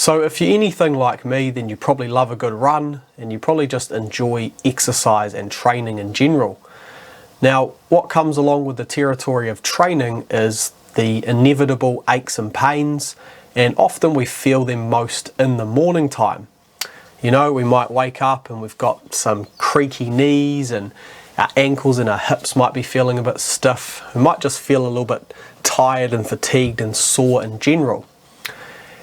So if you're anything like me, then you probably love a good run and you probably just enjoy exercise and training in general. Now, what comes along with the territory of training is the inevitable aches and pains, and often we feel them most in the morning time. You know, we might wake up and we've got some creaky knees and our ankles and our hips might be feeling a bit stiff. We might just feel a little bit tired and fatigued and sore in general.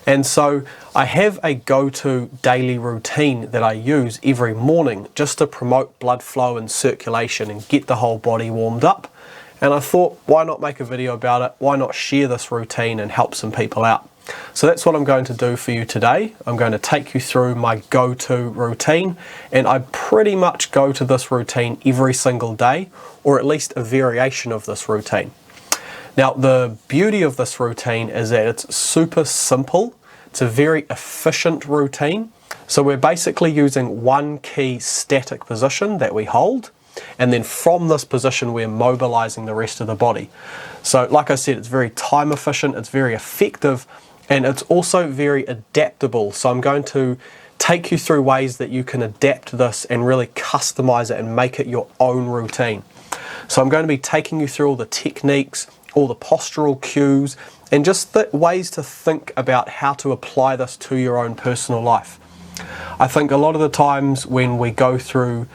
And so I have a go-to daily routine that I use every morning just to promote blood flow and circulation and get the whole body warmed up. And I thought, why not make a video about it? Why not share this routine and help some people out? So that's what I'm going to do for you today. I'm going to take you through my go-to routine, and I pretty much go to this routine every single day, or at least a variation of this routine. Now, the beauty of this routine is that it's super simple. It's a very efficient routine. So we're basically using one key static position that we hold, and then from this position we're mobilizing the rest of the body. So like I said, it's very time efficient, it's very effective, and it's also very adaptable. So I'm going to take you through ways that you can adapt this and really customize it and make it your own routine. So I'm going to be taking you through all the techniques, all the postural cues, and just the ways to think about how to apply this to your own personal life. I think a lot of the times when we go through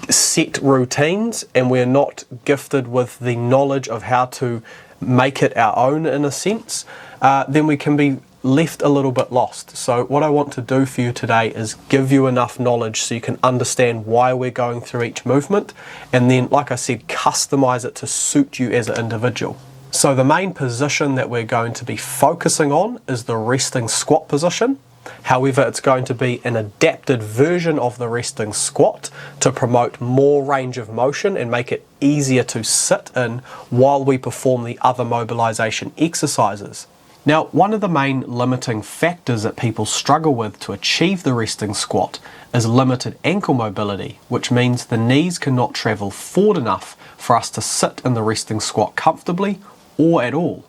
set routines and we're not gifted with the knowledge of how to make it our own in a sense, then we can be left a little bit lost. So what I want to do for you today is give you enough knowledge so you can understand why we're going through each movement, and then, like I said, customize it to suit you as an individual. So the main position that we're going to be focusing on is the resting squat position. However, it's going to be an adapted version of the resting squat to promote more range of motion and make it easier to sit in while we perform the other mobilization exercises. Now, one of the main limiting factors that people struggle with to achieve the resting squat is limited ankle mobility, which means the knees cannot travel forward enough for us to sit in the resting squat comfortably or at all.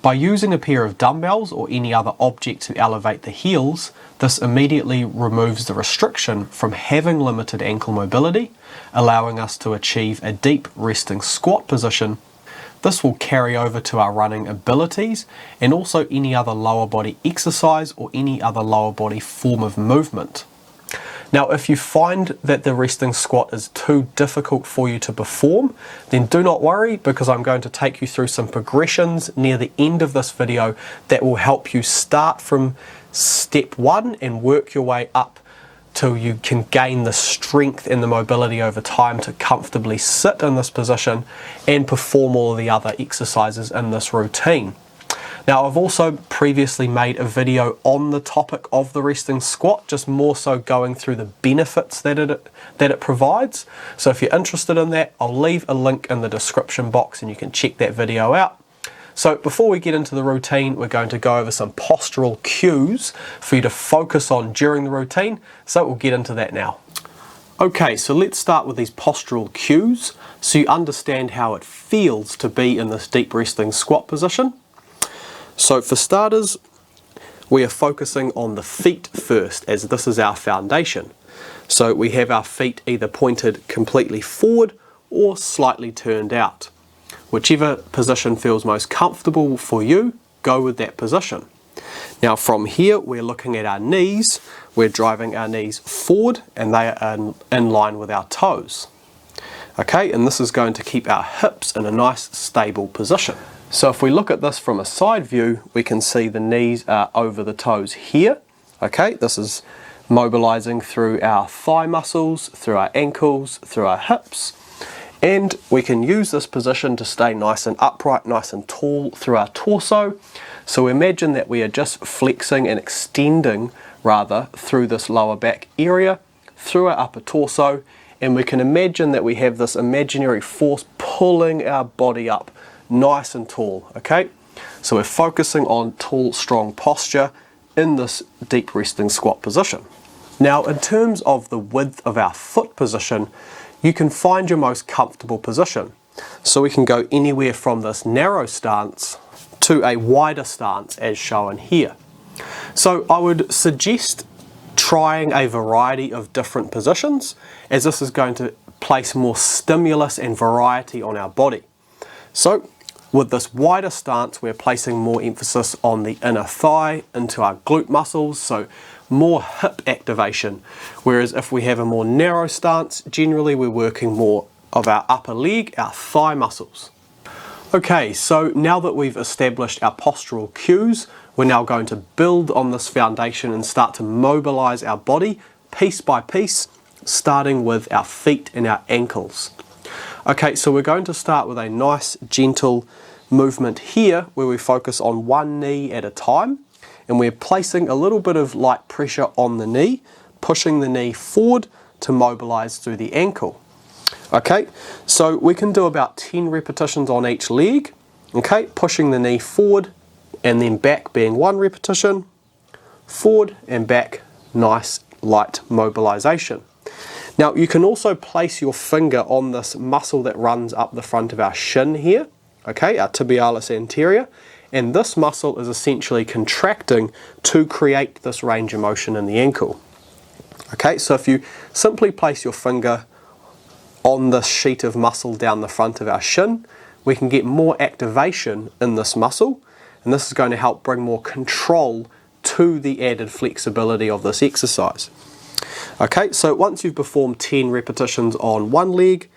By using a pair of dumbbells or any other object to elevate the heels, this immediately removes the restriction from having limited ankle mobility, allowing us to achieve a deep resting squat position. This will carry over to our running abilities and also any other lower body exercise or any other lower body form of movement. Now, if you find that the resting squat is too difficult for you to perform, then do not worry, because I'm going to take you through some progressions near the end of this video that will help you start from step one and work your way up till you can gain the strength and the mobility over time to comfortably sit in this position and perform all of the other exercises in this routine. Now, I've also previously made a video on the topic of the resting squat, just more so going through the benefits that it provides. So if you're interested in that, I'll leave a link in the description box and you can check that video out. So before we get into the routine, we're going to go over some postural cues for you to focus on during the routine. So we'll get into that now. Okay, so let's start with these postural cues so you understand how it feels to be in this deep resting squat position. So for starters, we are focusing on the feet first, as this is our foundation. So we have our feet either pointed completely forward or slightly turned out. Whichever position feels most comfortable for you, go with that position. Now from here, we're looking at our knees. We're driving our knees forward and they are in line with our toes. Okay, and this is going to keep our hips in a nice stable position. So if we look at this from a side view, we can see the knees are over the toes here. Okay, this is mobilizing through our thigh muscles, through our ankles, through our hips. And we can use this position to stay nice and upright, nice and tall through our torso. So imagine that we are just flexing and extending rather through this lower back area, through our upper torso, and we can imagine that we have this imaginary force pulling our body up nice and tall. Okay, so we're focusing on tall, strong posture in this deep resting squat position. Now, in terms of the width of our foot position, you can find your most comfortable position. So we can go anywhere from this narrow stance to a wider stance as shown here. So I would suggest trying a variety of different positions, as this is going to place more stimulus and variety on our body. So with this wider stance, we're placing more emphasis on the inner thigh into our glute muscles, so more hip activation. Whereas if we have a more narrow stance, generally we're working more of our upper leg, our thigh muscles. Okay, so now that we've established our postural cues, we're now going to build on this foundation and start to mobilize our body piece by piece, starting with our feet and our ankles. Okay, so we're going to start with a nice gentle movement here where we focus on one knee at a time, and we're placing a little bit of light pressure on the knee, pushing the knee forward to mobilize through the ankle. Okay, so we can do about 10 repetitions on each leg. Okay, pushing the knee forward and then back being one repetition, forward and back, nice light mobilization. Now you can also place your finger on this muscle that runs up the front of our shin here, okay, our tibialis anterior, and this muscle is essentially contracting to create this range of motion in the ankle. Okay, so if you simply place your finger on this sheet of muscle down the front of our shin, we can get more activation in this muscle, and this is going to help bring more control to the added flexibility of this exercise. Okay, so once you've performed 10 repetitions on one leg,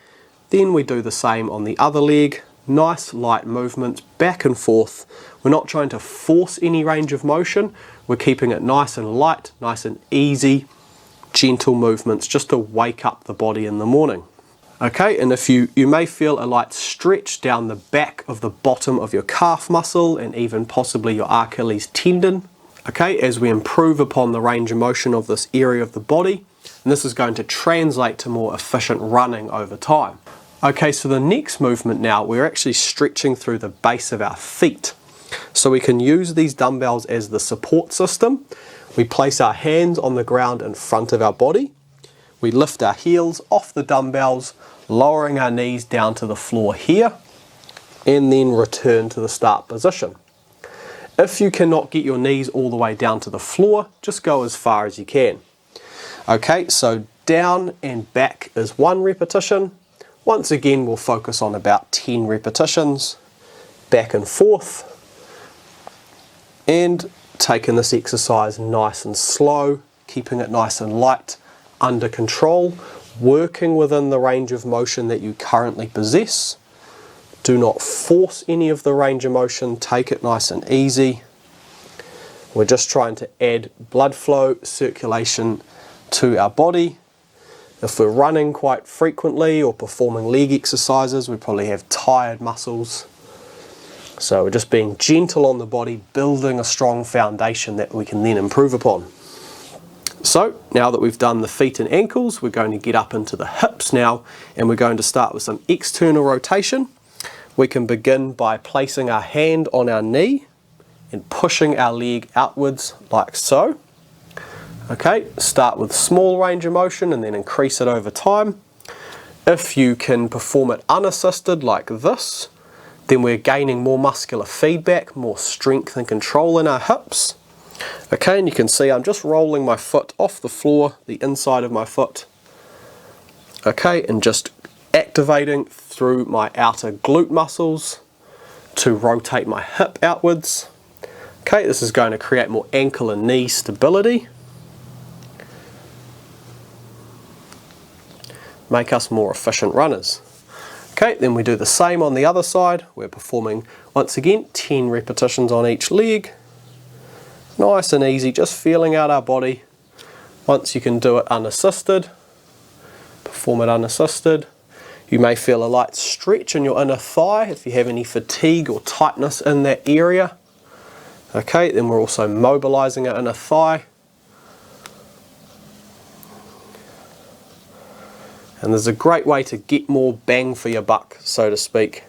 then we do the same on the other leg. Nice light movements back and forth. We're not trying to force any range of motion, we're keeping it nice and light, nice and easy, gentle movements just to wake up the body in the morning. Okay, and if you may feel a light stretch down the back of the bottom of your calf muscle and even possibly your Achilles tendon. Okay, as we improve upon the range of motion of this area of the body, and this is going to translate to more efficient running over time. Okay, so the next movement now, we're actually stretching through the base of our feet. So we can use these dumbbells as the support system. We place our hands on the ground in front of our body. We lift our heels off the dumbbells, lowering our knees down to the floor here, and then return to the start position. If you cannot get your knees all the way down to the floor, just go as far as you can. Okay, so down and back is one repetition. Once again, we'll focus on about 10 repetitions, back and forth, and taking this exercise nice and slow, keeping it nice and light, under control, working within the range of motion that you currently possess. Do not force any of the range of motion, take it nice and easy. We're just trying to add blood flow, circulation to our body. If we're running quite frequently or performing leg exercises, we probably have tired muscles. So we're just being gentle on the body, building a strong foundation that we can then improve upon. So now that we've done the feet and ankles, we're going to get up into the hips now, and we're going to start with some external rotation. We can begin by placing our hand on our knee and pushing our leg outwards like so. Okay, start with small range of motion and then increase it over time. If you can perform it unassisted like this, then we're gaining more muscular feedback, more strength and control in our hips. Okay, and you can see I'm just rolling my foot off the floor, the inside of my foot. Okay, and just activating through my outer glute muscles to rotate my hip outwards. Okay, this is going to create more ankle and knee stability. Make us more efficient runners. Okay, then we do the same on the other side. We're performing, once again, 10 repetitions on each leg. Nice and easy, just feeling out our body. Once you can do it unassisted, perform it unassisted. You may feel a light stretch in your inner thigh if you have any fatigue or tightness in that area. Okay, then we're also mobilizing our inner thigh. And there's a great way to get more bang for your buck, so to speak.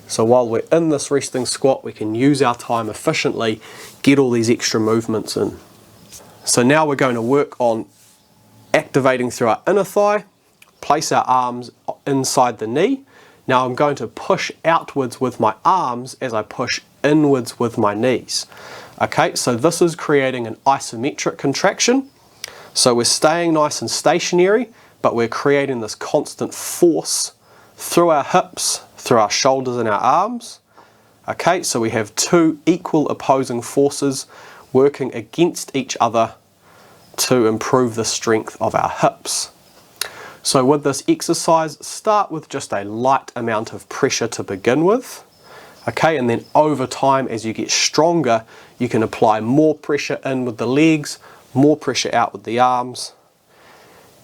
So while we're in this resting squat, we can use our time efficiently, get all these extra movements in. So now we're going to work on activating through our inner thigh, place our arms inside the knee. Now I'm going to push outwards with my arms as I push inwards with my knees. Okay, so this is creating an isometric contraction. So we're staying nice and stationary, but we're creating this constant force through our hips, through our shoulders and our arms. Okay, so we have two equal opposing forces working against each other to improve the strength of our hips. So with this exercise, start with just a light amount of pressure to begin with. Okay, and then over time, as you get stronger, you can apply more pressure in with the legs, more pressure out with the arms,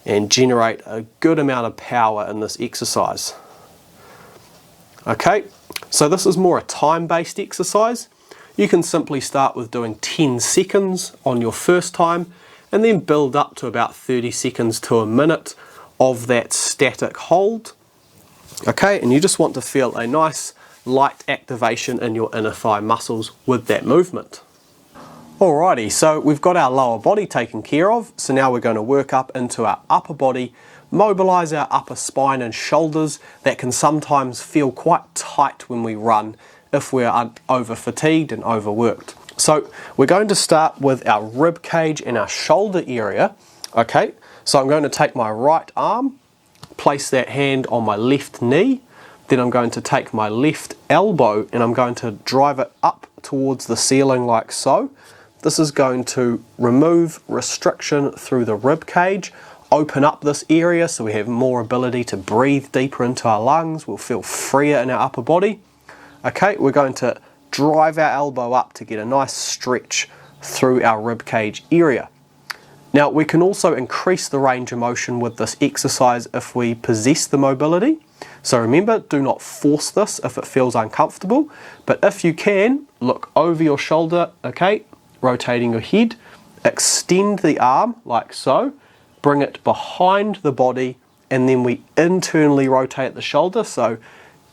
and generate a good amount of power in this exercise. Okay, so this is more a time-based exercise. You can simply start with doing 10 seconds on your first time, and then build up to about 30 seconds to a minute of that static hold. Okay, and you just want to feel a nice light activation in your inner thigh muscles with that movement. Alrighty, so we've got our lower body taken care of, so now we're going to work up into our upper body, mobilize our upper spine and shoulders that can sometimes feel quite tight when we run if we're over fatigued and overworked. So we're going to start with our rib cage and our shoulder area. Okay, so I'm going to take my right arm, place that hand on my left knee, then I'm going to take my left elbow and I'm going to drive it up towards the ceiling like so. This is going to remove restriction through the rib cage, open up this area so we have more ability to breathe deeper into our lungs. We'll feel freer in our upper body. Okay, we're going to drive our elbow up to get a nice stretch through our rib cage area. Now we can also increase the range of motion with this exercise if we possess the mobility. So remember, do not force this if it feels uncomfortable, but if you can, look over your shoulder, okay, rotating your head, extend the arm like so, bring it behind the body, and then we internally rotate the shoulder. So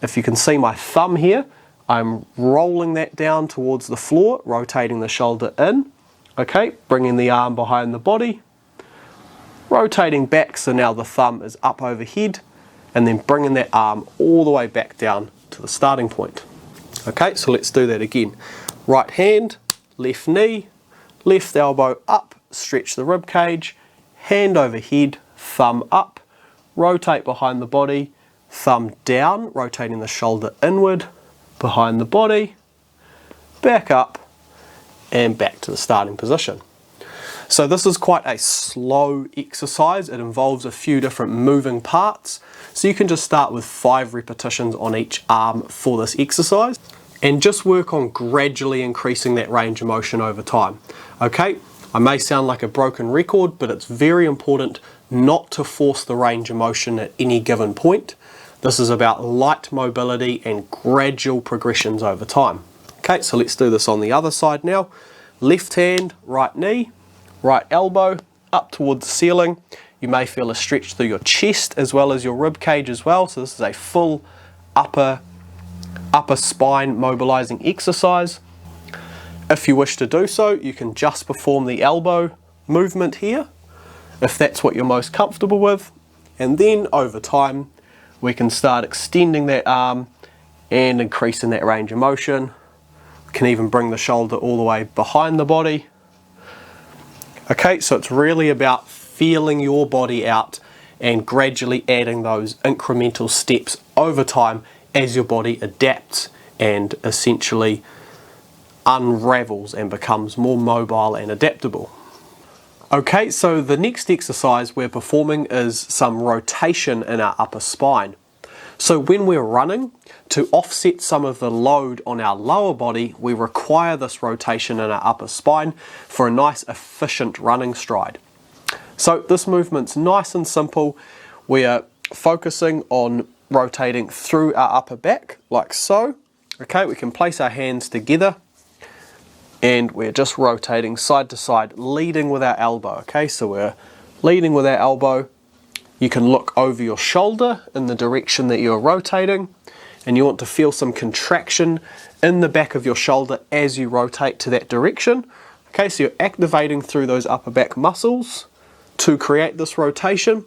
if you can see my thumb here, I'm rolling that down towards the floor, rotating the shoulder in, okay, bringing the arm behind the body, rotating back so now the thumb is up overhead, and then bringing that arm all the way back down to the starting point. Okay, so let's do that again. Right hand, left knee, left elbow up, stretch the rib cage, hand overhead, thumb up, rotate behind the body, thumb down, rotating the shoulder inward, behind the body, back up, and back to the starting position. So this is quite a slow exercise. It involves a few different moving parts. So you can just start with 5 repetitions on each arm for this exercise and just work on gradually increasing that range of motion over time. Okay, I may sound like a broken record, but it's very important not to force the range of motion at any given point. This is about light mobility and gradual progressions over time. Okay, so let's do this on the other side now. Left hand, right knee, right elbow up towards the ceiling. You may feel a stretch through your chest as well as your rib cage as well. So this is a full upper spine mobilizing exercise. If you wish to do so, you can just perform the elbow movement here, if that's what you're most comfortable with. And then over time, we can start extending that arm and increasing that range of motion. We can even bring the shoulder all the way behind the body. Okay, so it's really about feeling your body out and gradually adding those incremental steps over time as your body adapts and essentially unravels and becomes more mobile and adaptable. Okay, so the next exercise we're performing is some rotation in our upper spine. So when we're running, to offset some of the load on our lower body, we require this rotation in our upper spine for a nice efficient running stride. So this movement's nice and simple. We are focusing on rotating through our upper back like so. Okay, we can place our hands together and we're just rotating side to side, leading with our elbow. Okay, so we're leading with our elbow. You can look over your shoulder in the direction that you're rotating, and you want to feel some contraction in the back of your shoulder as you rotate to that direction. Okay, so you're activating through those upper back muscles to create this rotation.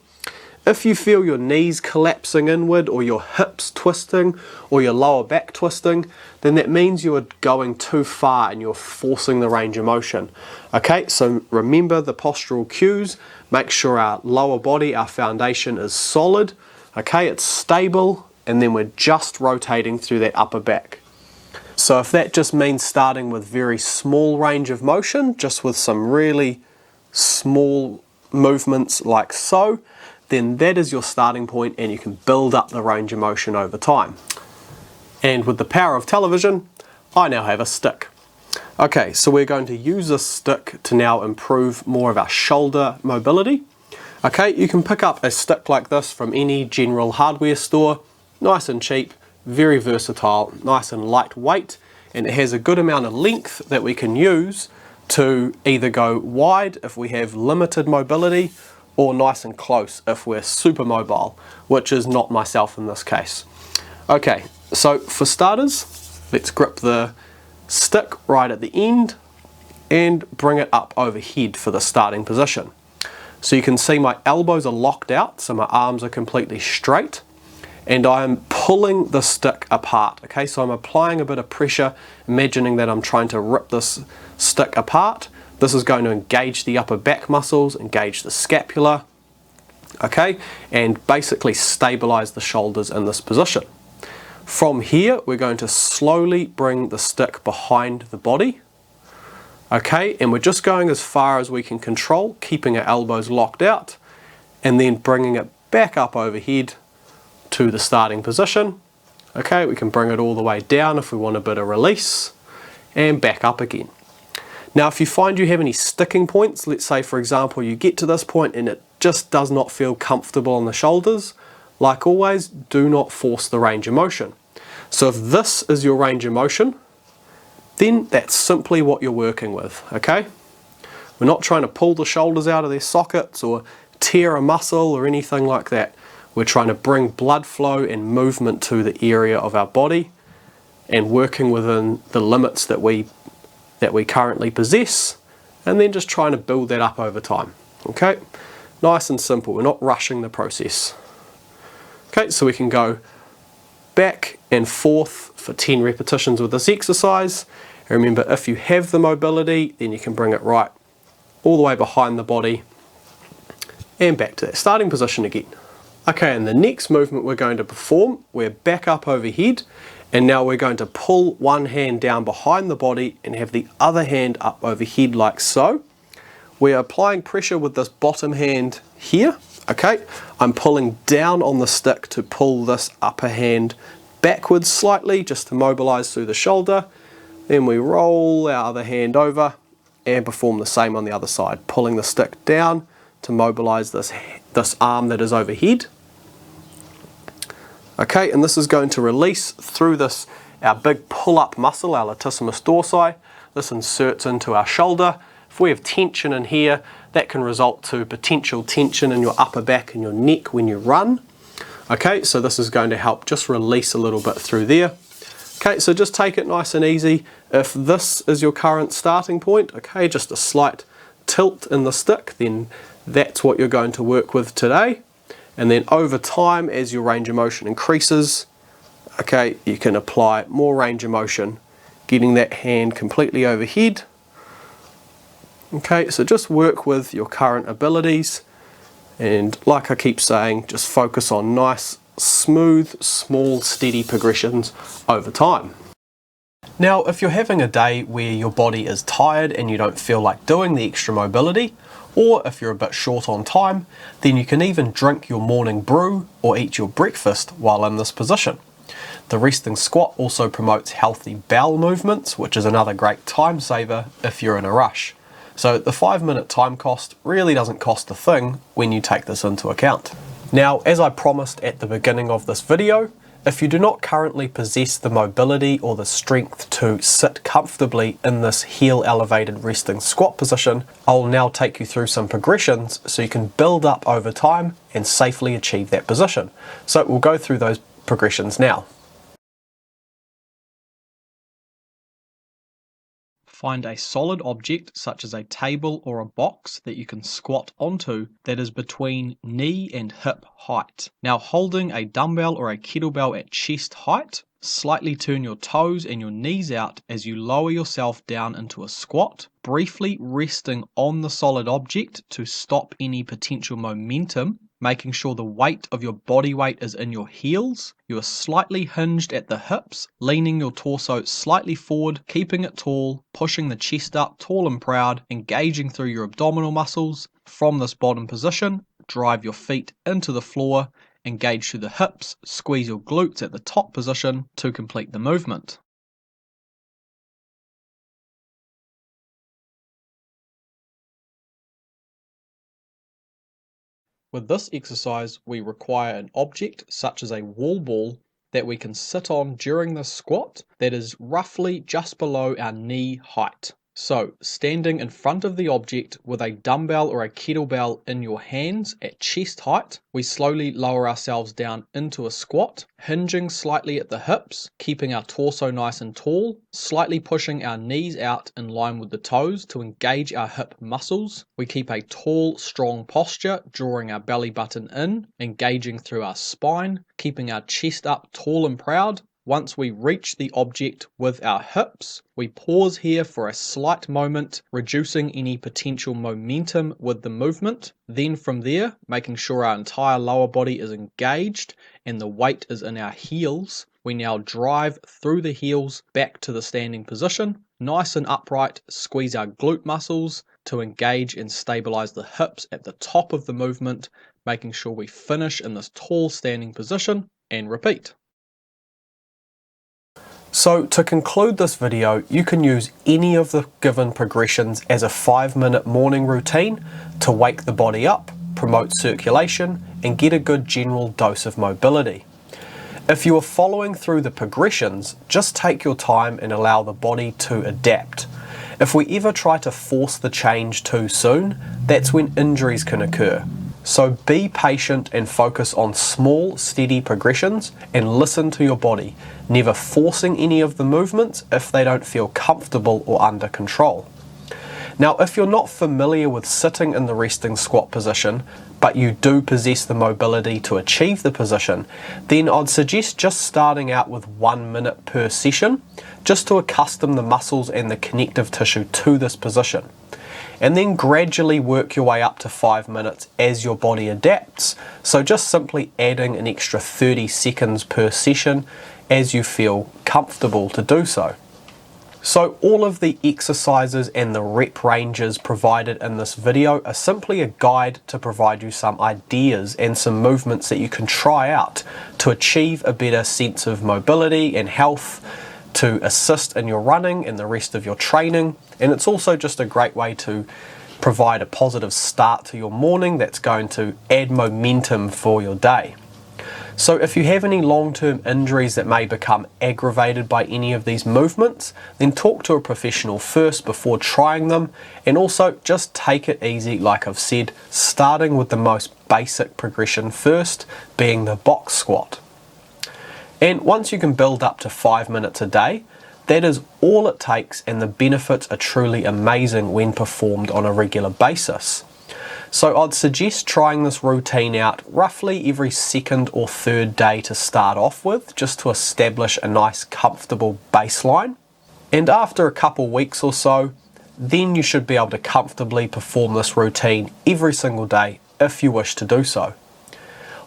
If you feel your knees collapsing inward or your hips twisting or your lower back twisting, then that means you are going too far and you're forcing the range of motion. Okay, so remember the postural cues. Make sure our lower body, our foundation is solid. Okay, it's stable, and then we're just rotating through that upper back. So if that just means starting with very small range of motion, just with some really small movements like so, then that is your starting point and you can build up the range of motion over time. And with the power of television, I now have a stick. Okay, so we're going to use this stick to now improve more of our shoulder mobility. Okay, you can pick up a stick like this from any general hardware store, nice and cheap, very versatile, nice and lightweight, and it has a good amount of length that we can use to either go wide if we have limited mobility, or nice and close if we're super mobile, which is not myself in this case. Okay, so for starters, let's grip the stick right at the end and bring it up overhead for the starting position. So you can see my elbows are locked out, so my arms are completely straight, and I am pulling the stick apart. Okay, so I'm applying a bit of pressure, imagining that I'm trying to rip this stick apart. This is going to engage the upper back muscles, engage the scapula, okay, and basically stabilize the shoulders in this position. From here, we're going to slowly bring the stick behind the body, okay, and we're just going as far as we can control, keeping our elbows locked out, and then bringing it back up overhead to the starting position. Okay, we can bring it all the way down if we want a bit of release, and back up again. Now if you find you have any sticking points, let's say for example you get to this point and it just does not feel comfortable on the shoulders, like always, do not force the range of motion. So if this is your range of motion, then that's simply what you're working with, okay? We're not trying to pull the shoulders out of their sockets or tear a muscle or anything like that. We're trying to bring blood flow and movement to the area of our body and working within the limits that we currently possess, and then just trying to build that up over time. Okay, nice and simple. We're not rushing the process. Okay, so we can go back and forth for 10 repetitions with this exercise. And remember, if you have the mobility, then you can bring it right all the way behind the body and back to that starting position again. Okay, and the next movement we're going to perform, we're back up overhead, and now we're going to pull one hand down behind the body and have the other hand up overhead like so. We're applying pressure with this bottom hand here, okay? I'm pulling down on the stick to pull this upper hand backwards slightly, just to mobilize through the shoulder. Then we roll our other hand over and perform the same on the other side, pulling the stick down to mobilize this arm that is overhead. Okay, and this is going to release through this, our big pull-up muscle, our latissimus dorsi. This inserts into our shoulder. If we have tension in here, that can result to potential tension in your upper back and your neck when you run. Okay, so this is going to help just release a little bit through there. Okay, so just take it nice and easy. If this is your current starting point, okay, just a slight tilt in the stick, then that's what you're going to work with today. And then over time, as your range of motion increases, okay, you can apply more range of motion, getting that hand completely overhead. Okay, so just work with your current abilities, and like I keep saying, just focus on nice, smooth, small, steady progressions over time. Now, if you're having a day where your body is tired and you don't feel like doing the extra mobility, or if you're a bit short on time, then you can even drink your morning brew or eat your breakfast while in this position. The resting squat also promotes healthy bowel movements, which is another great time saver if you're in a rush. So the 5-minute time cost really doesn't cost a thing when you take this into account. Now, as I promised at the beginning of this video, if you do not currently possess the mobility or the strength to sit comfortably in this heel elevated resting squat position, I'll now take you through some progressions so you can build up over time and safely achieve that position. So we'll go through those progressions now. Find a solid object such as a table or a box that you can squat onto that is between knee and hip height. Now, holding a dumbbell or a kettlebell at chest height, slightly turn your toes and your knees out as you lower yourself down into a squat, briefly resting on the solid object to stop any potential momentum, making sure the weight of your body weight is in your heels. You are slightly hinged at the hips, leaning your torso slightly forward, keeping it tall, pushing the chest up tall and proud, engaging through your abdominal muscles. From this bottom position, drive your feet into the floor, engage through the hips, squeeze your glutes at the top position to complete the movement. With this exercise, we require an object such as a wall ball that we can sit on during the squat that is roughly just below our knee height. So, standing in front of the object with a dumbbell or a kettlebell in your hands at chest height, we slowly lower ourselves down into a squat, hinging slightly at the hips, keeping our torso nice and tall, slightly pushing our knees out in line with the toes to engage our hip muscles. We keep a tall, strong posture, drawing our belly button in, engaging through our spine, keeping our chest up tall and proud. Once we reach the object with our hips, we pause here for a slight moment, reducing any potential momentum with the movement. Then from there, making sure our entire lower body is engaged and the weight is in our heels, we now drive through the heels back to the standing position. Nice and upright, squeeze our glute muscles to engage and stabilize the hips at the top of the movement, making sure we finish in this tall standing position and repeat. So to conclude this video, you can use any of the given progressions as a 5-minute morning routine to wake the body up, promote circulation, and get a good general dose of mobility. If you are following through the progressions, just take your time and allow the body to adapt. If we ever try to force the change too soon, that's when injuries can occur. So be patient and focus on small, steady progressions and listen to your body, never forcing any of the movements if they don't feel comfortable or under control. Now, if you're not familiar with sitting in the resting squat position, but you do possess the mobility to achieve the position, then I'd suggest just starting out with 1 minute per session, just to accustom the muscles and the connective tissue to this position. And then gradually work your way up to 5 minutes as your body adapts. So just simply adding an extra 30 seconds per session as you feel comfortable to do so. So all of the exercises and the rep ranges provided in this video are simply a guide to provide you some ideas and some movements that you can try out to achieve a better sense of mobility and health, to assist in your running and the rest of your training. And it's also just a great way to provide a positive start to your morning that's going to add momentum for your day. So if you have any long-term injuries that may become aggravated by any of these movements, then talk to a professional first before trying them, and also just take it easy, like I've said, starting with the most basic progression first, being the box squat. And once you can build up to 5 minutes a day, that is all it takes, and the benefits are truly amazing when performed on a regular basis. So I'd suggest trying this routine out roughly every second or third day to start off with, just to establish a nice comfortable baseline. And after a couple weeks or so, then you should be able to comfortably perform this routine every single day if you wish to do so.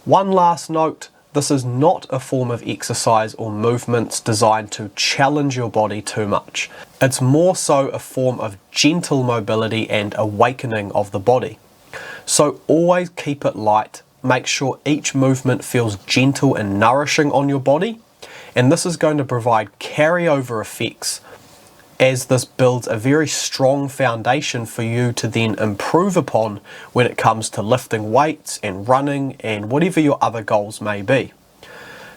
One last note, this is not a form of exercise or movements designed to challenge your body too much. It's more so a form of gentle mobility and awakening of the body. So always keep it light, make sure each movement feels gentle and nourishing on your body, and this is going to provide carryover effects as this builds a very strong foundation for you to then improve upon when it comes to lifting weights and running and whatever your other goals may be.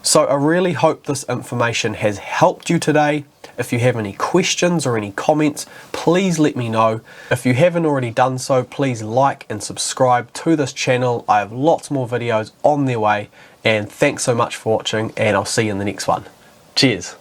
So I really hope this information has helped you today. If you have any questions or any comments, please let me know. If you haven't already done so, please like and subscribe to this channel. I have lots more videos on their way, and thanks so much for watching, and I'll see you in the next one. Cheers.